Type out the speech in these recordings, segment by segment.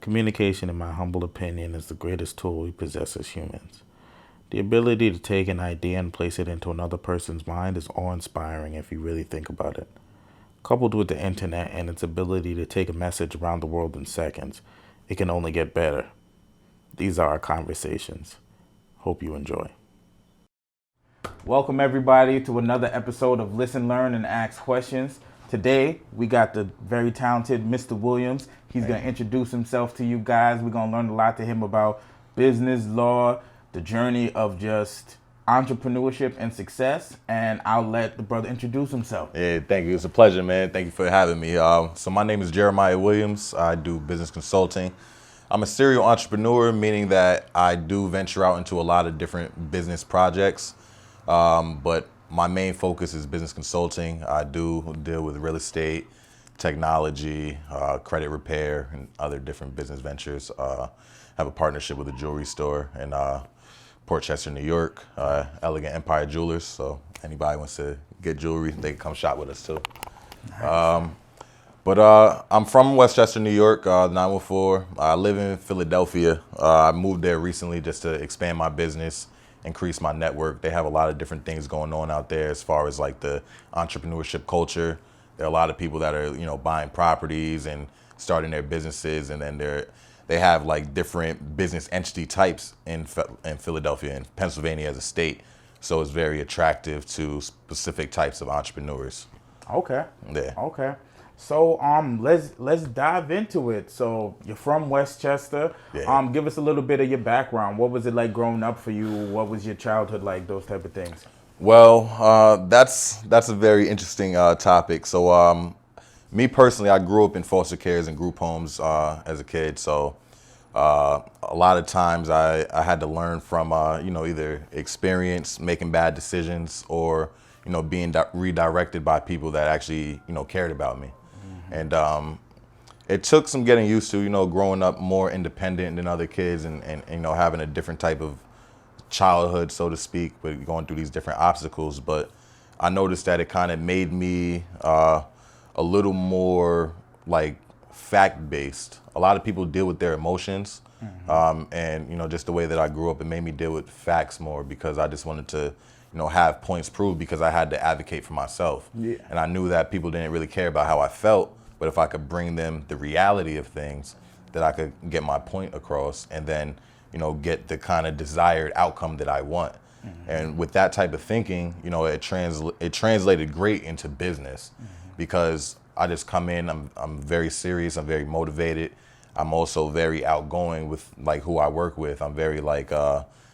Communication, in my humble opinion, is the greatest tool we possess as humans. The ability to take an idea and place it into another person's mind is awe-inspiring if you really think about it. Coupled with the internet and its ability to take a message around the world in seconds, it can only get better. These are our conversations. Hope you enjoy. Welcome, everybody, to another episode of Listen, Learn, and Ask Questions. Today, we got the very talented Mr. Williams. He's going to introduce himself to you guys. We're going to learn a lot to him about business, law, the journey of just entrepreneurship and success. And I'll let the brother introduce himself. Yeah, thank you. It's a pleasure, man. Thank you for having me. So my name is Jeremiah Williams. I do business consulting. I'm a serial entrepreneur, meaning that I do venture out into a lot of different business projects. But my main focus is business consulting. I do deal with real estate, technology, credit repair, and other different business ventures. Have a partnership with a jewelry store in Port Chester, New York, Elegant Empire Jewelers. So anybody wants to get jewelry, they can come shop with us too. Nice. But I'm from Westchester, New York, 914. I live in Philadelphia. I moved there recently just to expand my business, increase my network. They have a lot of different things going on out there as far as like the entrepreneurship culture. There are a lot of people that are, buying properties and starting their businesses, and then they have like different business entity types in Philadelphia and Pennsylvania as a state. So it's very attractive to specific types of entrepreneurs. Okay. Yeah. Okay. So let's dive into it. So you're from Westchester. Yeah. Give us a little bit of your background. What was it like growing up for you? What was your childhood like? Those type of things. Well, that's a very interesting topic. So me personally, I grew up in foster cares and group homes as a kid. So a lot of times I had to learn from either experience making bad decisions or being redirected by people that actually cared about me. And it took some getting used to, growing up more independent than other kids and having a different type of childhood, so to speak, but going through these different obstacles. But I noticed that it kind of made me a little more like fact-based. A lot of people deal with their emotions. And just the way that I grew up, it made me deal with facts more because I just wanted to have points proved because I had to advocate for myself. Yeah. And I knew that people didn't really care about how I felt, but if I could bring them the reality of things, that I could get my point across and then, get the kind of desired outcome that I want. And with that type of thinking, it translated great into business because I just come in, I'm very serious, I'm very motivated. I'm also very outgoing with like who I work with. I'm very like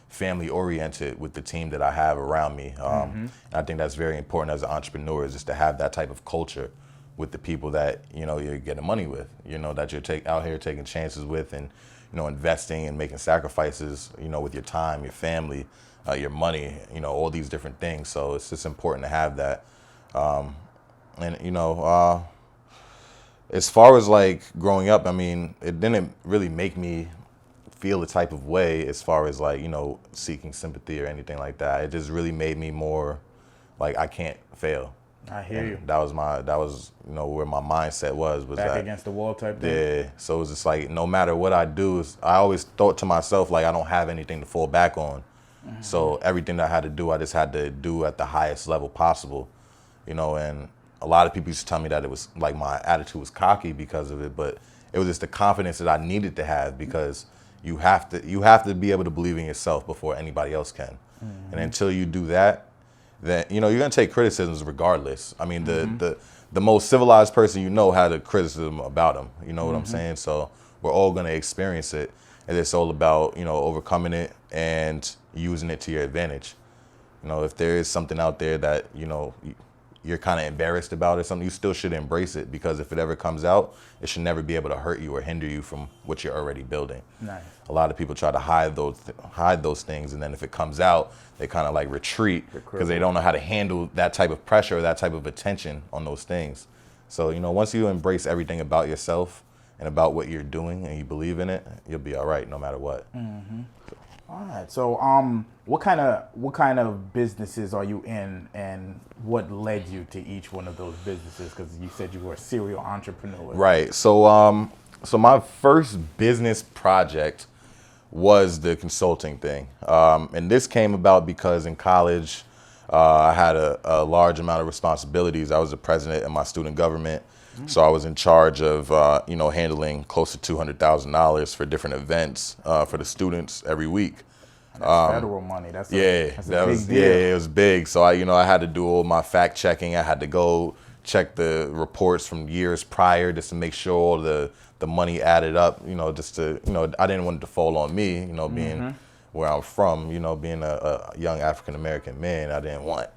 family oriented with the team that I have around me. And I think that's very important as an entrepreneur, is just to have that type of culture with the people that you're getting money with, that you're out here taking chances with, and investing and making sacrifices, with your time, your family, your money, all these different things. So it's just important to have that. As far as like growing up, I mean, it didn't really make me feel the type of way as far as like, seeking sympathy or anything like that. It just really made me more like I can't fail. I hear you. That was where my mindset was Back that against the wall type thing. yeah. So it was just like no matter what I do, I always thought to myself like I don't have anything to fall back on. So everything that I had to do, I just had to do at the highest level possible, and a lot of people used to tell me that it was like my attitude was cocky because of it, but it was just the confidence that I needed to have because you have to be able to believe in yourself before anybody else can. And until you do that, then you're gonna take criticisms regardless. I mean, the most civilized person had a criticism about him. You know what I'm saying? So we're all gonna experience it, and it's all about overcoming it and using it to your advantage. If there is something out there that you're kind of embarrassed about or something, you still should embrace it, because if it ever comes out, it should never be able to hurt you or hinder you from what you're already building. Nice. A lot of people try to hide those things, and then if it comes out, they kind of like retreat because they don't know how to handle that type of pressure or that type of attention on those things. So once you embrace everything about yourself and about what you're doing and you believe in it, you'll be all right no matter what. All right. So, what kind of businesses are you in, and what led you to each one of those businesses? Because you said you were a serial entrepreneur. Right. So, So my first business project was the consulting thing. And this came about because in college, I had a large amount of responsibilities. I was the president of my student government. So I was in charge of, handling close to $200,000 for different events for the students every week. That's federal money. Yeah, That's a that big was deal. yeah, it was big. So I had to do all my fact checking. I had to go check the reports from years prior just to make sure all the money added up. Just to I didn't want it to fall on me. Being where I'm from. Being a young African American man, I didn't want.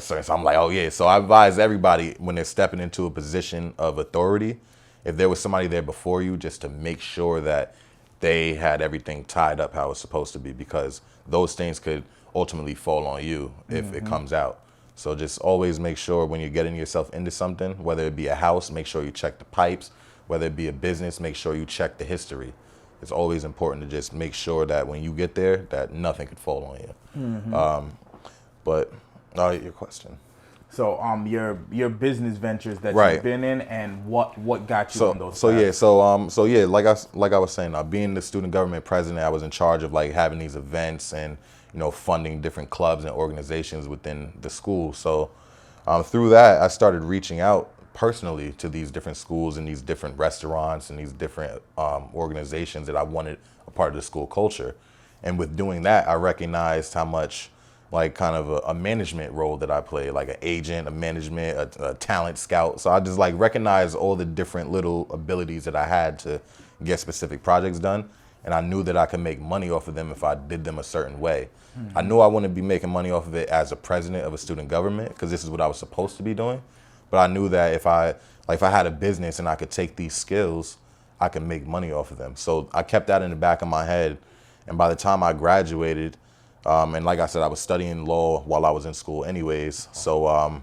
So I'm like, oh yeah. So I advise everybody when they're stepping into a position of authority, if there was somebody there before you, just to make sure that they had everything tied up how it's supposed to be, because those things could ultimately fall on you if it comes out. So just always make sure when you're getting yourself into something, whether it be a house, make sure you check the pipes. Whether it be a business, make sure you check the history. It's always important to just make sure that when you get there, that nothing could fall on you. But your question. So your business ventures that Right. you've been in, and what got you on those So paths? yeah, like I was saying, being the student government president, I was in charge of like having these events and funding different clubs and organizations within the school. So through that, I started reaching out personally to these different schools and these different restaurants and these different organizations that I wanted a part of the school culture. And with doing that, I recognized how much like kind of a management role that I play, like an agent, a management, a talent scout. So I just like recognize all the different little abilities that I had to get specific projects done. And I knew that I could make money off of them if I did them a certain way. I knew I wouldn't be making money off of it as a president of a student government, because this is what I was supposed to be doing. But I knew that if I had a business and I could take these skills, I could make money off of them. So I kept that in the back of my head. And by the time I graduated, and like I said, I was studying law while I was in school anyways. So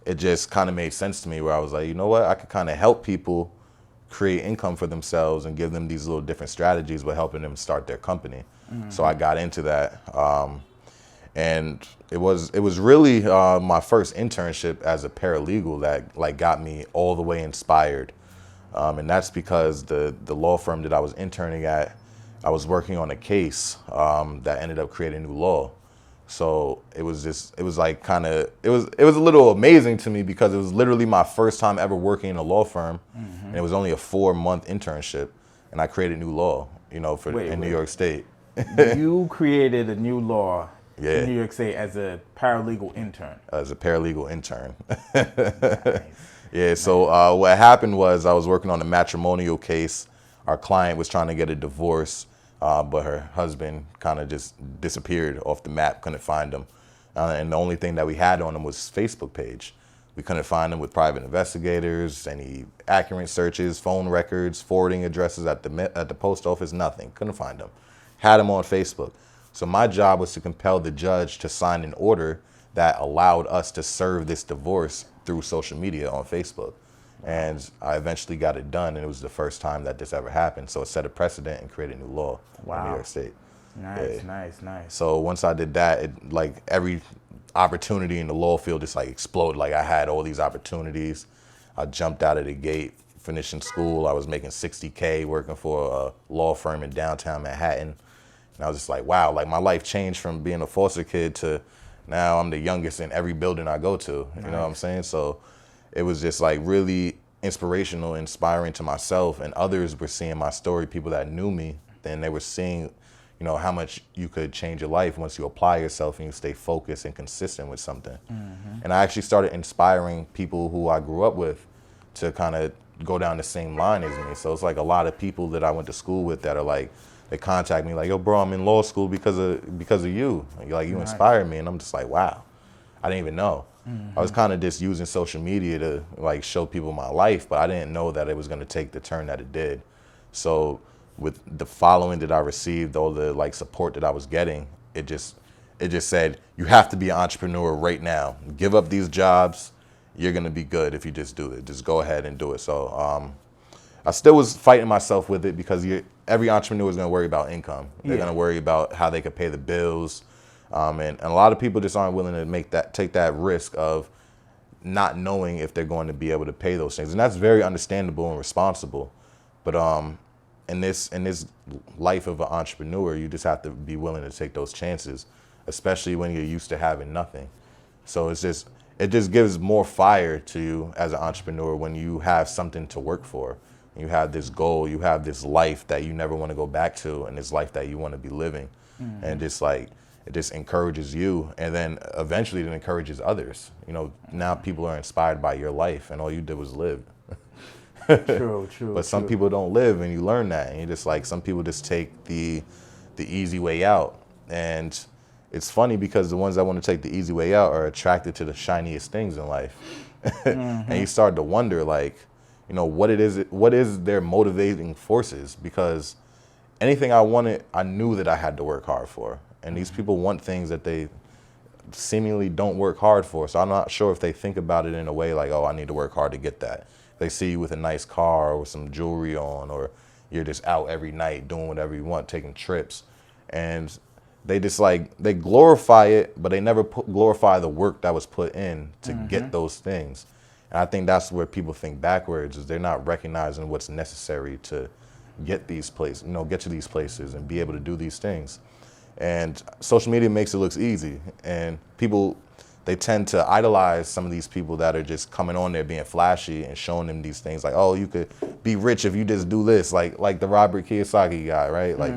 it just kind of made sense to me, where I was like, you know what, I could kind of help people create income for themselves and give them these little different strategies by helping them start their company. So I got into that. And it was really my first internship as a paralegal that like got me all the way inspired. And that's because the law firm that I was interning at, I was working on a case that ended up creating new law. So it was a little amazing to me, because it was literally my first time ever working in a law firm, and it was only a 4-month internship, and I created new law, in New York State. You created a new law Yeah. in New York State as a paralegal intern. As a paralegal intern. Nice. Yeah, so what happened was I was working on a matrimonial case. Our client was trying to get a divorce, but her husband kind of just disappeared off the map, couldn't find him. And the only thing that we had on him was his Facebook page. We couldn't find him with private investigators, any accurate searches, phone records, forwarding addresses at the post office, nothing. Couldn't find him. Had him on Facebook. So my job was to compel the judge to sign an order that allowed us to serve this divorce through social media on Facebook. And I eventually got it done, and it was the first time that this ever happened. So it set a precedent and created new law in New York State. Nice, Yeah. nice. So once I did that, it like every opportunity in the law field just like exploded. Like I had all these opportunities. I jumped out of the gate, finishing school. I was making $60K working for a law firm in downtown Manhattan. And I was just like, wow, like my life changed from being a foster kid to now I'm the youngest in every building I go to. You know what I'm saying? So it was just like really inspirational, inspiring to myself, and others were seeing my story. People that knew me, then they were seeing, how much you could change your life once you apply yourself and you stay focused and consistent with something. And I actually started inspiring people who I grew up with to kind of go down the same line as me. So it's like a lot of people that I went to school with that are like, they contact me like, yo, bro, I'm in law school because of you. Like, you inspired me. And I'm just like, wow, I didn't even know. I was kind of just using social media to like show people my life, but I didn't know that it was going to take the turn that it did. So with the following that I received, all the like support that I was getting, it just said, you have to be an entrepreneur right now. Give up these jobs. You're going to be good if you just do it. Just go ahead and do it. So I still was fighting myself with it, because every entrepreneur is going to worry about income. They're going to worry about how they could pay the bills. And a lot of people just aren't willing to take that risk of not knowing if they're going to be able to pay those things. And that's very understandable and responsible. But in this life of an entrepreneur, you just have to be willing to take those chances, especially when you're used to having nothing. So it just gives more fire to you as an entrepreneur when you have something to work for. You have this goal, you have this life that you never want to go back to, and this life that you want to be living. And just like it just encourages you, and then eventually it encourages others. Now people are inspired by your life, and all you did was live. True. But some people don't live, and you learn that, and you just like some people just take the easy way out, and it's funny because the ones that want to take the easy way out are attracted to the shiniest things in life, and you start to wonder like, what is their motivating forces, because anything I wanted, I knew that I had to work hard for, and these people want things that they seemingly don't work hard for. So I'm not sure if they think about it in a way like, oh, I need to work hard to get that. They see you with a nice car or some jewelry on, or you're just out every night doing whatever you want, taking trips. And they just they glorify it, but they never glorify the work that was put in to get those things. And I think that's where people think backwards, is they're not recognizing what's necessary to get these places, get to these places and be able to do these things. And social media makes it look easy, and people, they tend to idolize some of these people that are just coming on there being flashy and showing them these things like, oh, you could be rich if you just do this, like the Robert Kiyosaki guy, right? Like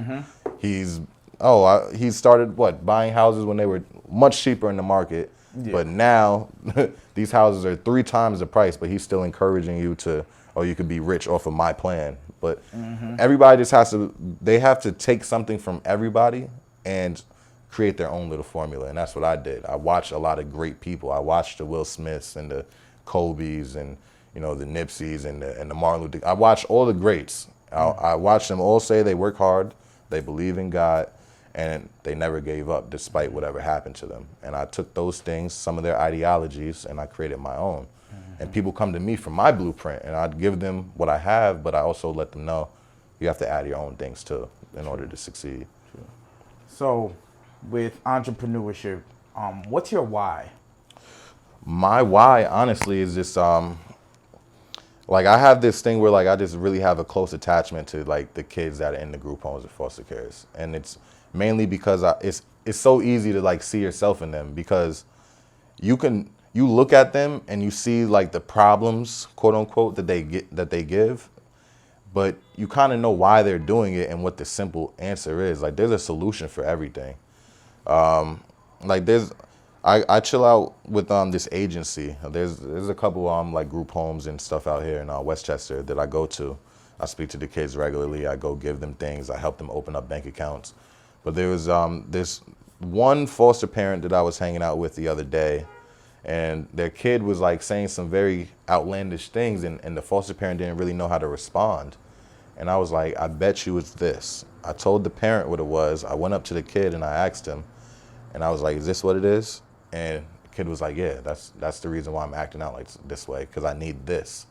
he started buying houses when they were much cheaper in the market, but now these houses are 3 times the price, but he's still encouraging you to, oh, you could be rich off of my plan. But everybody just they have to take something from everybody and create their own little formula. And that's what I did. I watched a lot of great people. I watched the Will Smiths and the Kobe's and, the Nipseys and the Martin Luther. I watched all the greats. I watched them all say they work hard, they believe in God, and they never gave up despite whatever happened to them. And I took those things, some of their ideologies, and I created my own. And people come to me for my blueprint, and I'd give them what I have, but I also let them know you have to add your own things too in order to succeed. So, with entrepreneurship, what's your why? My why, honestly, is just I have this thing where I just really have a close attachment to the kids that are in the group homes and foster cares, and it's mainly because it's so easy to see yourself in them, because you look at them and you see the problems, quote unquote, that they give, but you kind of know why they're doing it and what the simple answer is. There's a solution for everything. I chill out with this agency. There's a couple group homes and stuff out here in Westchester that I go to. I speak to the kids regularly. I go give them things. I help them open up bank accounts. But there was this one foster parent that I was hanging out with the other day, and their kid was saying some very outlandish things, and the foster parent didn't really know how to respond. And I was like, I bet you it's this. I told the parent what it was. I went up to the kid and I asked him, and I was like, is this what it is? And the kid was like, yeah, that's the reason why I'm acting out this way, because I need this.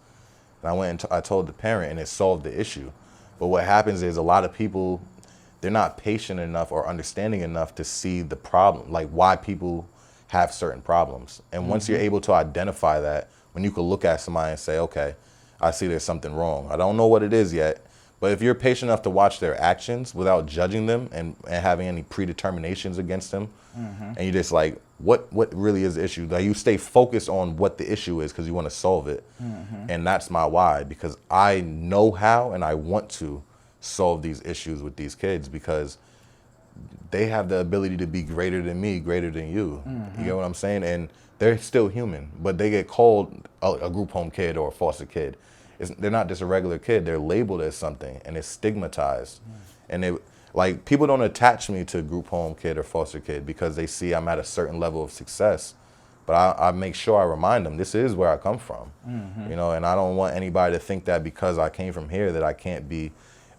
And I went and I told the parent, and it solved the issue. But what happens is a lot of people, they're not patient enough or understanding enough to see the problem, why people have certain problems. And once you're able to identify that, when you can look at somebody and say, okay, I see there's something wrong. I don't know what it is yet, but if you're patient enough to watch their actions without judging them and having any predeterminations against them, and you just what really is the issue? You stay focused on what the issue is because you want to solve it. And that's my why, because I know how and I want to solve these issues with these kids, because they have the ability to be greater than me, greater than you. You get what I'm saying? And they're still human, but they get called a group home kid or a foster kid. They're not just a regular kid. They're labeled as something, and it's stigmatized. And people don't attach me to group home kid or foster kid because they see I'm at a certain level of success. But I make sure I remind them this is where I come from, and I don't want anybody to think that because I came from here that I can't be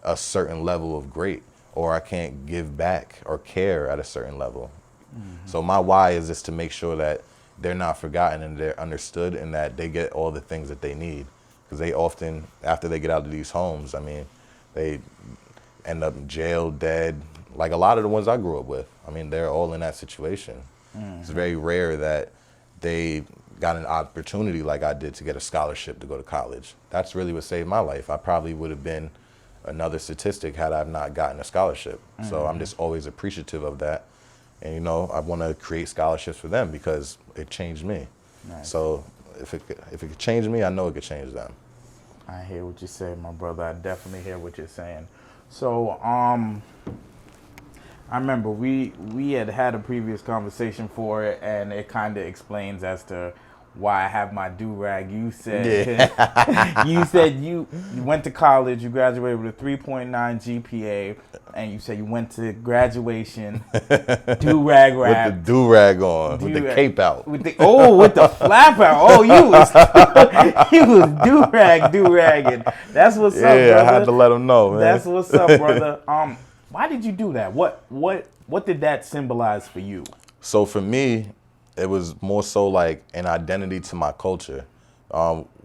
a certain level of great, or I can't give back or care at a certain level. So my why is just to make sure that they're not forgotten and they're understood, and that they get all the things that they need. Because they often, after they get out of these homes, they end up in jail, dead, like a lot of the ones I grew up with. They're all in that situation. It's very rare that they got an opportunity like I did to get a scholarship to go to college. That's really what saved my life. I probably would have been another statistic had I not gotten a scholarship. So I'm just always appreciative of that. And, you know, I want to create scholarships for them because it changed me. Nice. So if it could change me, I know it could change them. I hear what you say, my brother. I definitely hear what you're saying. So, I remember we had a previous conversation for it, and it kind of explains as to why I have my do-rag. You said you went to college, you graduated with a 3.9 GPA, and you said you went to graduation do-rag rap. With the do-rag on, with the cape out. With the flap out. Oh, you was do-ragging. That's what's up, brother. Yeah, I had to let them know, man. That's what's up, brother. Why did you do that? What did that symbolize for you? So for me, it was more so like an identity to my culture.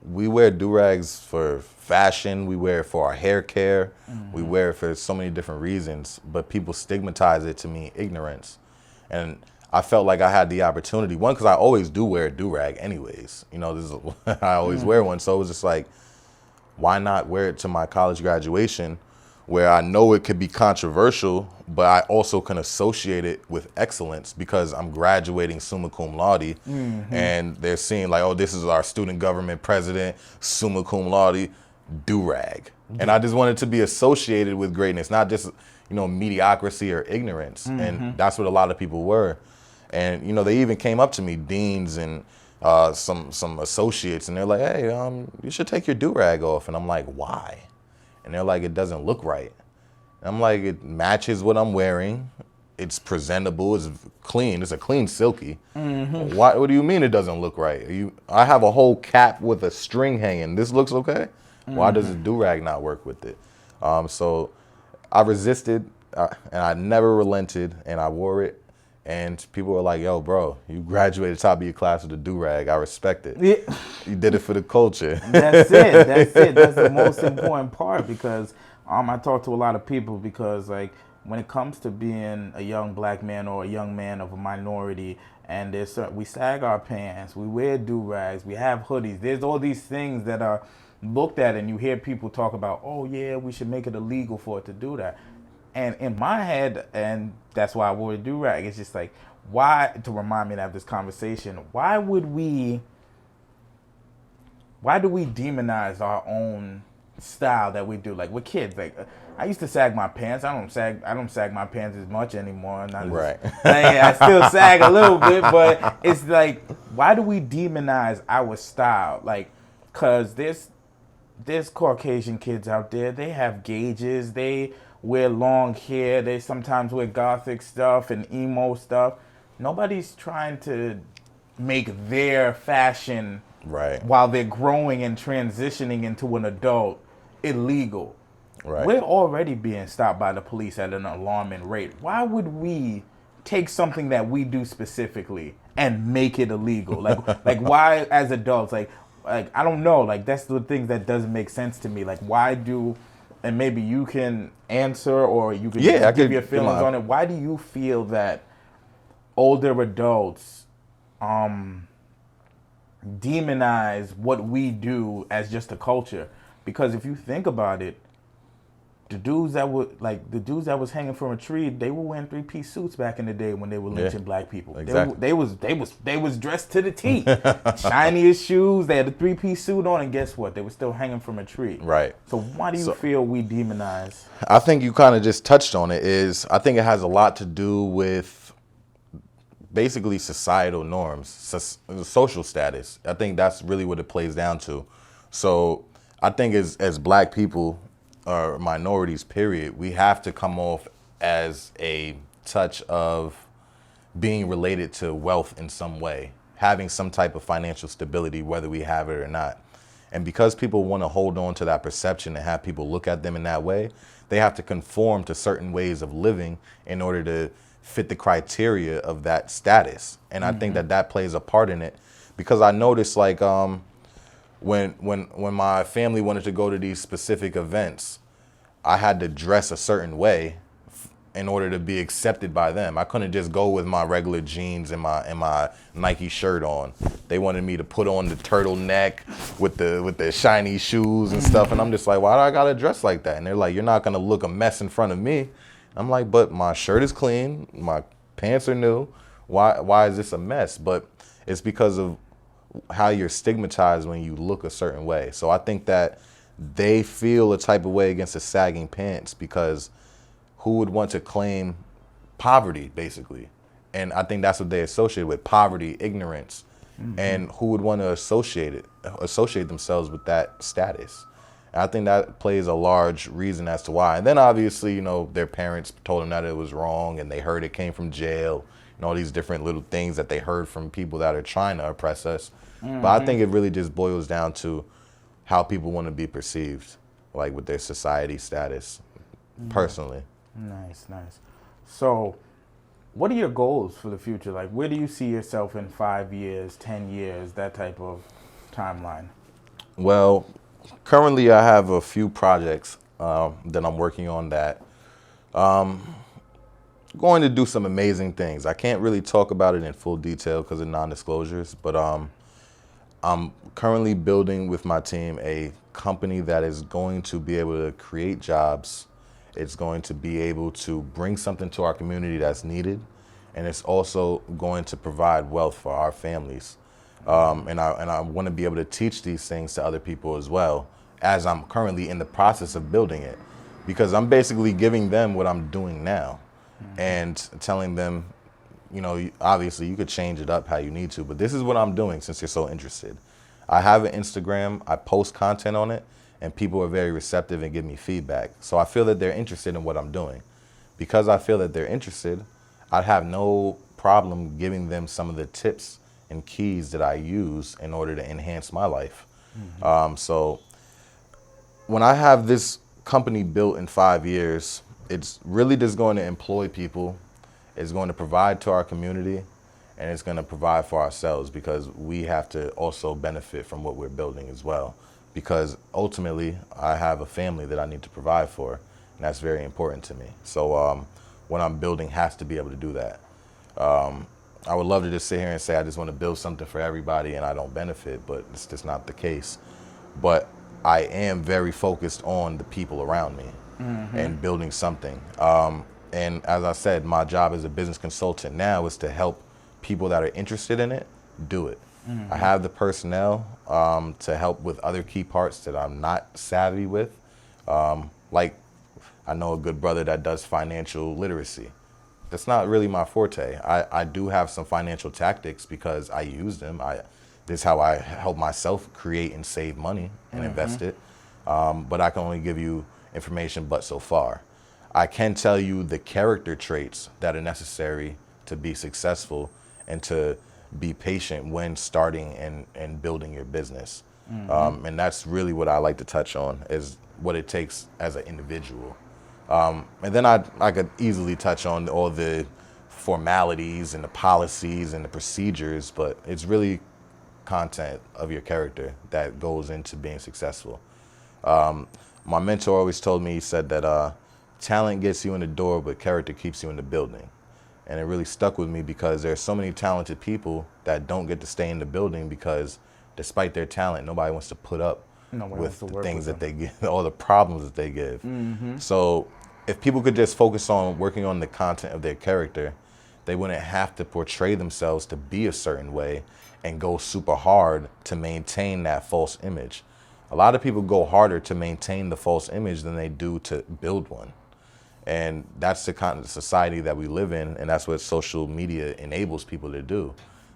We wear do-rags for fashion. We wear it for our hair care. We wear it for so many different reasons, but people stigmatize it to mean ignorance. And I felt like I had the opportunity, one, because I always do wear a do-rag anyways. You know, I always wear one. So it was just like, why not wear it to my college graduation where I know it could be controversial, but I also can associate it with excellence because I'm graduating summa cum laude, and they're seeing like, oh, this is our student government president, summa cum laude, do-rag. And I just wanted to be associated with greatness, not just, you know, mediocrity or ignorance. And that's what a lot of people were. And, you know, they even came up to me, deans and some associates, and they're like, hey, you should take your do-rag off. And I'm like, why? And they're like, it doesn't look right. And I'm like, it matches what I'm wearing. It's presentable. It's clean. It's a clean silky. What do you mean it doesn't look right? I have a whole cap with a string hanging. This looks okay? Why does a do-rag not work with it? So I resisted, and I never relented, and I wore it. And people were like, yo, bro, you graduated top of your class with a do-rag. I respect it. Yeah. You did it for the culture. That's it. That's the most important part because I talk to a lot of people because, like, when it comes to being a young black man or a young man of a minority, and we sag our pants, we wear do-rags, we have hoodies. There's all these things that are looked at, and you hear people talk about, oh, yeah, we should make it illegal for it to do that. And in my head, and that's why I wore a do-rag, it's just like, why, to remind me to have this conversation, why do we demonize our own style that we do? Like, we're kids. Like, I used to sag my pants. I don't sag my pants as much anymore. Right. I still sag a little bit, but it's like, why do we demonize our style? Like, because there's Caucasian kids out there. They have gauges. They wear long hair. They sometimes wear gothic stuff and emo stuff. Nobody's trying to make their fashion Right. while they're growing and transitioning into an adult illegal. Right. We're already being stopped by the police at an alarming rate. Why would we take something that we do specifically and make it illegal? Like why as adults, like I don't know, like that's the things that doesn't make sense to me. Like why do, and maybe you can answer or you can give your feelings on it. Why do you feel that older adults demonize what we do as just a culture? Because if you think about it, the dudes that was hanging from a tree, they were wearing 3-piece suits back in the day when they were lynching black people. Exactly. They was dressed to the T. Shiniest shoes, they had a 3-piece suit on, and guess what? They were still hanging from a tree. Right. So why do you feel we demonize? I think you kind of just touched on it. I think it has a lot to do with basically societal norms, social status. I think that's really what it plays down to. So I think as black people or minorities, period, we have to come off as a touch of being related to wealth in some way, having some type of financial stability, whether we have it or not. And because people want to hold on to that perception and have people look at them in that way, they have to conform to certain ways of living in order to fit the criteria of that status. And I think that plays a part in it, because I noticed like when my family wanted to go to these specific events, I had to dress a certain way in order to be accepted by them. I couldn't just go with my regular jeans and my Nike shirt on. They wanted me to put on the turtleneck with the shiny shoes and stuff, and I'm just like, why do I gotta dress like that? And they're like, you're not gonna look a mess in front of me. I'm like, but my shirt is clean, my pants are new. Why is this a mess? But it's because of how you're stigmatized when you look a certain way. So I think that they feel a type of way against the sagging pants because who would want to claim poverty, basically? And I think that's what they associate with, poverty, ignorance. And who would want to associate themselves with that status? And I think that plays a large reason as to why. And then obviously, their parents told them that it was wrong and they heard it came from jail and all these different little things that they heard from people that are trying to oppress us. But I think it really just boils down to how people want to be perceived, like with their society status, personally. Nice, nice. So, what are your goals for the future? Like, where do you see yourself in 5 years, 10 years, that type of timeline? Well, currently I have a few projects that I'm working on that going to do some amazing things. I can't really talk about it in full detail because of non-disclosures, but I'm currently building with my team a company that is going to be able to create jobs. It's going to be able to bring something to our community that's needed, and it's also going to provide wealth for our families. And I want to be able to teach these things to other people as well, as I'm currently in the process of building it, because I'm basically giving them what I'm doing now and telling them, obviously you could change it up how you need to, but this is what I'm doing since you're so interested. I have an Instagram, I post content on it, and people are very receptive and give me feedback. So I feel that they're interested in what I'm doing. Because I feel that they're interested, I'd have no problem giving them some of the tips and keys that I use in order to enhance my life. So when I have this company built in 5 years, it's really just going to employ people. It's going to provide to our community, and it's going to provide for ourselves because we have to also benefit from what we're building as well. Because ultimately, I have a family that I need to provide for, and that's very important to me. So what I'm building has to be able to do that. I would love to just sit here and say I just want to build something for everybody and I don't benefit, but it's just not the case. But I am very focused on the people around me and building something. And as I said, my job as a business consultant now is to help people that are interested in it do it. I have the personnel to help with other key parts that I'm not savvy with. Like, I know a good brother that does financial literacy. That's not really my forte. I do have some financial tactics because I use them. This is how I help myself create and save money and invest it. But I can only give you information but so far. I can tell you the character traits that are necessary to be successful and to be patient when starting and building your business. And that's really what I like to touch on, is what it takes as an individual. And then I could easily touch on all the formalities and the policies and the procedures, but it's really content of your character that goes into being successful. My mentor always told me, he said that talent gets you in the door, but character keeps you in the building. And it really stuck with me because there's so many talented people that don't get to stay in the building because despite their talent, nobody wants to put up with the things that they give, all the problems that they give. So if people could just focus on working on the content of their character, they wouldn't have to portray themselves to be a certain way and go super hard to maintain that false image. A lot of people go harder to maintain the false image than they do to build one. And that's the kind of society that we live in, and that's what social media enables people to do,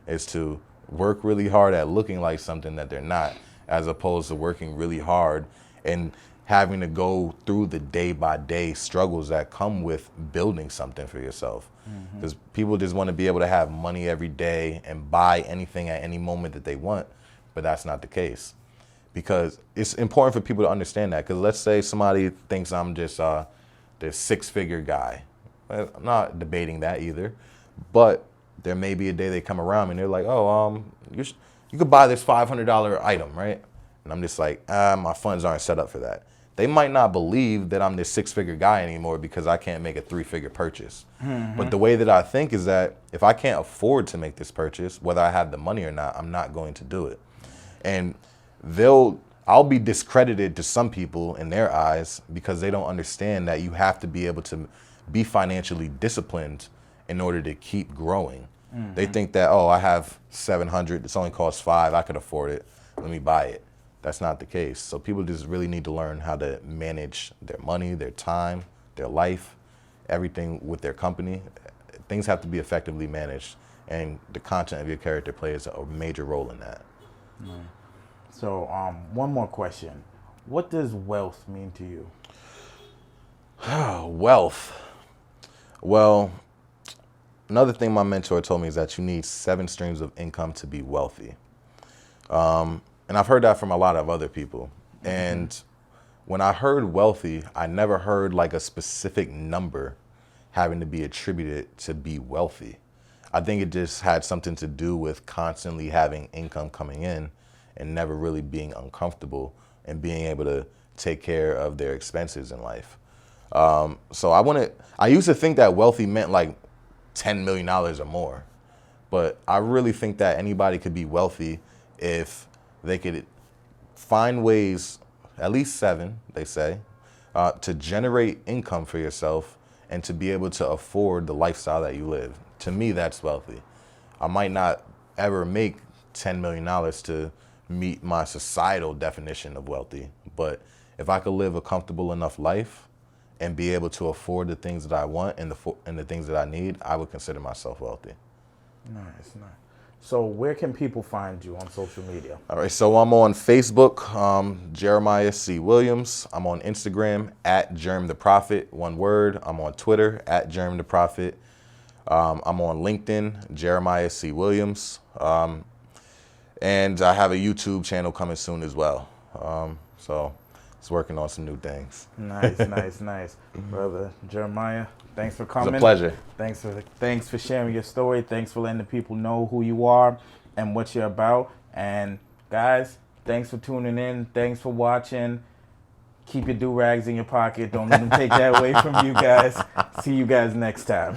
is to work really hard at looking like something that they're not, as opposed to working really hard and having to go through the day-by-day struggles that come with building something for yourself. Because people just want to be able to have money every day and buy anything at any moment that they want, but that's not the case. Because it's important for people to understand that, because let's say somebody thinks I'm just this six-figure guy. I'm not debating that either, but there may be a day they come around and they're like, oh, you could buy this $500 item, right? And I'm just like, my funds aren't set up for that. they might not believe that I'm this six-figure guy anymore because I can't make a three-figure purchase. But the way that I think is that if I can't afford to make this purchase, whether I have the money or not, I'm not going to do it. And I'll be discredited to some people in their eyes because they don't understand that you have to be able to be financially disciplined in order to keep growing. They think that, oh, I have 700, it's only costs 5, I could afford it, let me buy it. That's not the case. So people just really need to learn how to manage their money, their time, their life, everything with their company. Things have to be effectively managed, and the content of your character plays a major role in that. So, one more question. What does wealth mean to you? Wealth. Well, another thing my mentor told me is that you need 7 streams of income to be wealthy. And I've heard that from a lot of other people. And when I heard wealthy, I never heard like a specific number having to be attributed to be wealthy. I think it just had something to do with constantly having income coming in and never really being uncomfortable and being able to take care of their expenses in life. So I used to think that wealthy meant like $10 million or more. But I really think that anybody could be wealthy if they could find ways, at least 7, they say, to generate income for yourself and to be able to afford the lifestyle that you live. To me, that's wealthy. I might not ever make $10 million to meet my societal definition of wealthy, but if I could live a comfortable enough life and be able to afford the things that I want and the things that I need, I would consider myself wealthy. Nice. So where can people find you on social media? All right, so I'm on Facebook, Jeremiah C. Williams. I'm on Instagram, @JermTheProphet, one word. I'm on Twitter, @JermTheProphet. I'm on LinkedIn, Jeremiah C. Williams. And I have a YouTube channel coming soon as well. So it's working on some new things. Nice. Brother Jeremiah, thanks for coming. It's a pleasure. Thanks for sharing your story. Thanks for letting the people know who you are and what you're about. And guys, thanks for tuning in. Thanks for watching. Keep your do-rags in your pocket. Don't let them take that away from you guys. See you guys next time.